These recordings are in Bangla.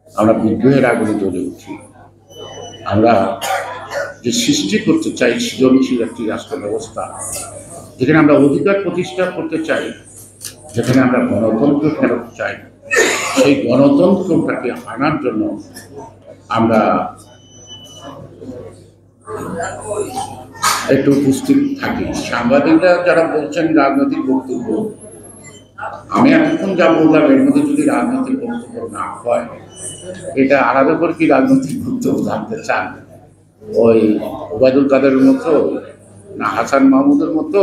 আমরা বিদ্রোহের আগুনে জ্বলে উঠি। আমরা যে সৃষ্টি করতে চাই সৃজনশীল একটি রাষ্ট্র ব্যবস্থা, যেখানে আমরা অধিকার প্রতিষ্ঠা করতে চাই, যেখানে আমরা গণতন্ত্র ফেরত চাই, সেই গণতন্ত্রটাকে আনার জন্য আমরা একটু উপস্থিত থাকি। সাংবাদিকরা যারা বলছেন রাজনৈতিক বক্তব্য, আমি এতক্ষণ যা বললাম এর মধ্যে যদি রাজনৈতিক বক্তব্য না হয়, এটা আলাদা করে কি রাজনৈতিক বক্তব্য জানতে চান? ওই ওবায়দুল কাদেরের মতো, না হাসান মাহমুদের মতো,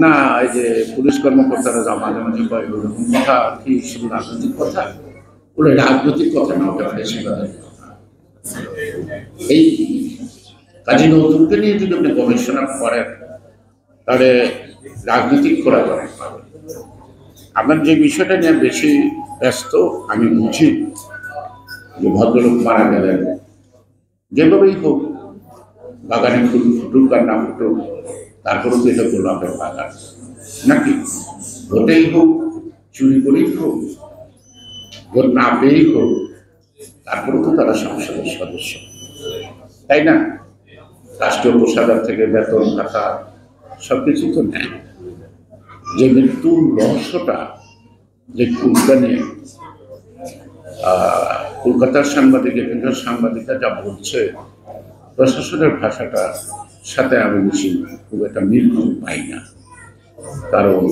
না এই যে পুলিশ কর্মকর্তারা যা মাঝে মাঝে কয় ওরকম কথা কি শুধু রাজনৈতিক কথা? ওগুলো রাজনৈতিক কথা না, ওটা ফেসিবাদের কথা। এই কাজী নজরুলকে নিয়ে যদি আপনি গবেষণা করেন তাহলে রাজনৈতিক করা যাবে। আপনার যে বিষয়টা নিয়ে বেশি ব্যস্ত, আমি বুঝি যে ভদ্রলোক মারা গেলেন, যেভাবেই হোক বাগানে ফুল ফুটুক আর না ফুটুক, তারপরেও তো এটা গোলাপের বাগান নাকি? ভোটেই হোক, চুরি করেই হোক, ভোট না পেয়েই হোক, তারপরেও তো তারা সংসদের সদস্য, তাই না? রাষ্ট্রীয় কোষাগার থেকে বেতন ভাতা সবকিছু তো নেয়। যে মৃত্যুর রহস্যটা, যে খুনটা নিয়ে কলকাতার সাংবাদিক, এখানকার সাংবাদিকরা যা বলছে, প্রশাসনের ভাষাটার সাথে আমি বেশি খুব একটা মিল পাই না। কারণ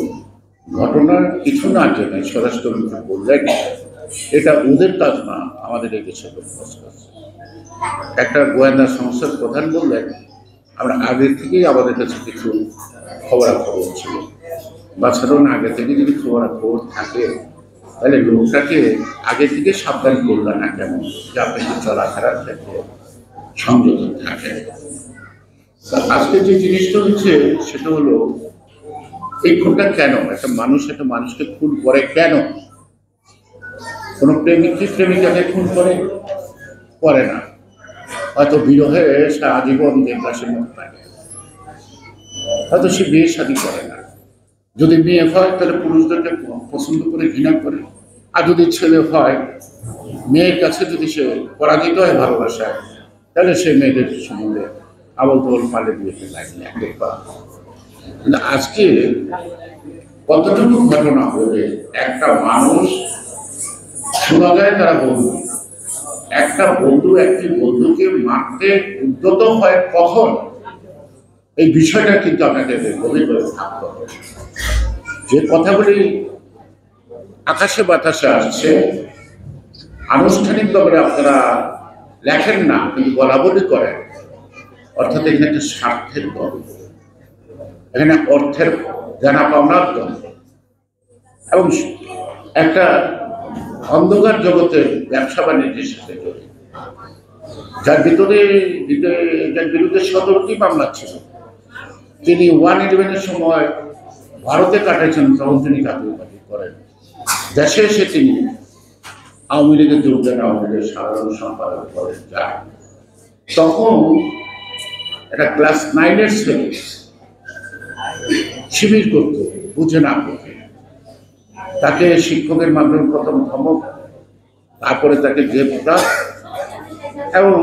ঘটনার কিছু না জেনে স্বরাষ্ট্রমন্ত্রী বললেন এটা ওদের কাজ না, আমাদের এই দেশের কাজ। একটা গোয়েন্দা সংস্থার প্রধান বললেন আমরা আগে থেকেই আমাদের কাছে কিছু খবরাখবর ছিল, বা সাধারণ আগে থেকে যদি খবরাখবর থাকে তাহলে লোকটাকে আগে থেকে সাবধান করল না কেমন, যে আপনাকে চলাফেরার ক্ষেত্রে সংযত থাকে। আজকে যে জিনিসটা হচ্ছে সেটা হলো এই খুনটা কেন, একটা মানুষকে খুন করে কেন? কোন প্রেমিক কি প্রেমিকাকে খুন করে না? হয়তো বিরহে সে আজীবন দেবদাসের মতো থাকে, হয়তো সে বিয়ে শাদী করে না। যদি মেয়ে হয় তাহলে পুরুষদেরকে পছন্দ করে ঘৃণা করে, আর যদি ছেলে হয় মেয়ের কাছে যদি সে পরাজিত হয় ভালোবাসায়, তাহলে সে মেয়েদের সম্বন্ধে আবল তবল পালে দিয়েতে লাগে। কিন্তু আজকে কতটুকু ঘটনা হলে একটা মানুষ শোনা যায় তারা বন্ধু, একটা বন্ধু একটি বন্ধুকে মারতে উদ্যত হয় কখন, এই বিষয়টা কিন্তু আপনাকে গভীরভাবে ভাবতে হবে। যে কথাগুলি আকাশে বাতাসে আসছে, আনুষ্ঠানিকভাবে আপনারা লেখেন না কিন্তু বলাবলি করেন, অর্থাৎ এখানে একটা স্বার্থের দ্বন্দ্ব, এখানে অর্থের জানা পাওনার দ্বন্দ্ব, এবং একটা অন্ধকার জগতের ব্যবসা বাণিজ্যের সাথে জড়িত, যার বিরুদ্ধে 17টি মামলা ছিল। তিনি 111-এর সময় ভারতে কাটাইছেন, তখন তিনি কাকুবাজি করেন। দেশে এসে তিনি আওয়ামী লীগের যোগ দেন, আওয়ামী লীগের সাধারণ সম্পাদক করেন। যায় তখন একটা ক্লাস 9-এর ছেলে শিবির করত, বুঝে না বুঝে, তাকে শিক্ষকের মাধ্যমে প্রথম ধমক, তারপরে তাকে গ্রেপ্তার, এবং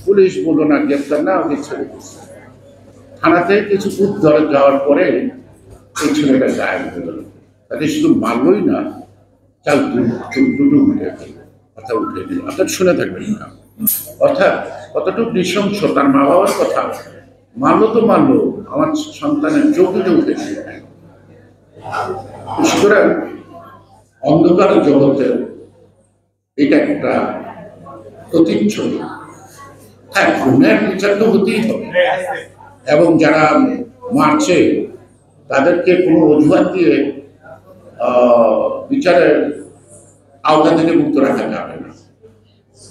পুলিশ বলল না গ্রেপ্তার না, ওকে ছেড়ে দিচ্ছে। থানাতে কিছু বুথ ধরে যাওয়ার পরে এই ছেলেটা গায়েব হয়ে গেল। তাকে শুধু মারলই না, চাল দুটো কথা উঠে দিল। অর্থাৎ শুনে থাকবেন না, অর্থাৎ কতটুকু নৃশংস। তার মা বাবার কথা মারলো তো মারলো, আমার সন্তানের চোখে উঠেছে। সুতরাং অন্ধকার জগতের এটা একটা প্রতিচ্ছবি। হ্যাঁ, খুনের বিচার তো হতেই হবে, এবং যারা মারছে তাদেরকে কোনো অজুহাত দিয়ে বিচারের আওতা থেকে মুক্ত রাখা যাবে না।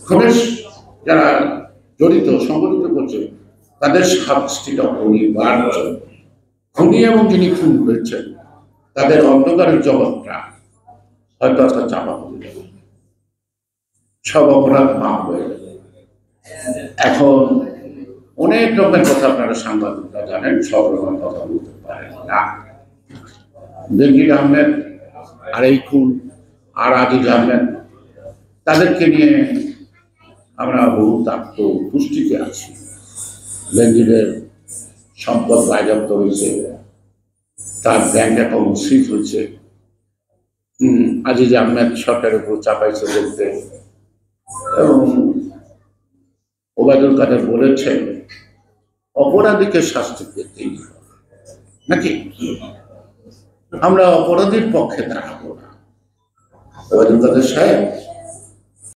খুনের যারা জড়িত, সংগঠিত করছে, তাদের শাস্তিটা অনিবার্য। খুনি এবং যিনি খুন করেছেন তাদের অন্ধকারের জগৎটা হয়তো একটা চাপা হয়ে যাবে, সব অপরাধ মাফ হয়ে যাবে। এখন অনেক রকমের কথা আপনারা সাংবাদিকরা জানেন, সব রকমের কথা বলতে পারেন না। বেনজির আহমেদ আর এই খুন, আর আজিজ আহমেদ, তাদেরকে নিয়ে আমরা বহুত আত্মপুষ্টিতে আছি। বেনজিরের সম্পদ বাজেয়াপ্ত হয়েছে, তার ব্যাংক অ্যাকাউন্ট সিজ হয়েছে। আজিজ আহমেদ সরকারের উপর চাপাইছে বলতে, এবং ওবায়দুল কাদের বলেছেন অপরাধীকে শাস্তি পেতেই নাকি, আমরা অপরাধীর পক্ষে দাঁড়াবো না। ওবায়দুল কাদের সাহেব